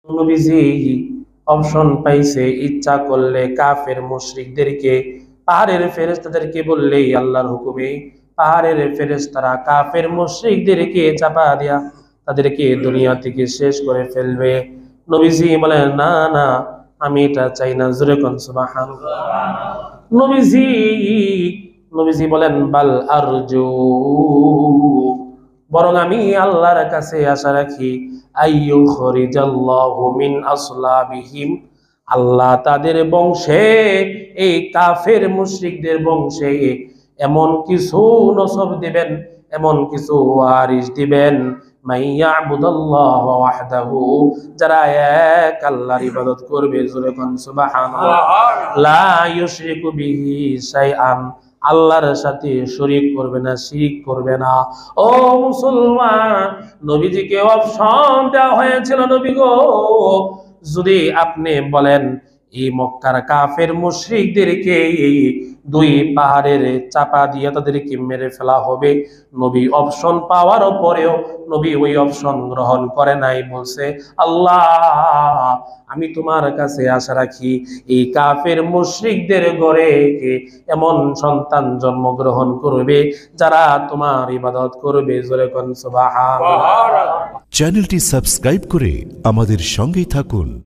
নবীজি অপশন পাইছে, ইচ্ছা করলে কাফের মুশরিকদেরকে পাহাড়ের ফেরেশতাদেরকে বললেই আল্লাহর হুকুমে পাহাড়ের ফেরেশতারা কাফের মুশরিকদেরকে চাপা দিয়া তাদেরকে দুনিয়া থেকে শেষ করে ফেলবে। নবীজি বলেন, না না, আমি এটা চাই না। জোরে কোন সুবহানাল্লাহ। নবীজি নবীজি বলেন, বাল আরজু, বরং আমি আল্লাহর কাছে আশা রাখি, আইয়ুখরিজাল্লাহু মিন আসলাবিহিম, আল্লাহ তাদের বংশে, এই কাফের মুশরিকদের বংশে এমন কিছু নসব দিবেন, এমন কিছু ওয়ারিস দিবেন, মাইয়াবুদাল্লাহ ওয়াহদাহু, যারা এক আল্লাহর ইবাদত করবে। জোরে কোন সুবহানাল্লাহ। লা ইউশরিকু বিহি শাইআন, আল্লাহর সাথে শরীক করবে না, শিরক করবে না। ও মুসলমান, নবীজিকে অপশন দেওয়া হয়েছিল, নবী গো, যদি আপনি বলেন এই মক্কার কাফের মুশরিকদেরকে এই দুই পাহাড়ের চাপা দিয়ে তাদেরকে মেরে ফেলা হবে, নবী অপশন পাওয়ার পরেও নবী ওই অপশন গ্রহণ করে নাই। বলছে, আল্লাহ আমি তোমার কাছে আশা রাখি এই কাফের মুশরিকদের ঘরে এমন সন্তান জন্মগ্রহণ করবে যারা তোমার ইবাদত করবে। জোরে কোন সুবহানাল্লাহ। চ্যানেলটি সাবস্ক্রাইব করে আমাদের সঙ্গেই থাকুন।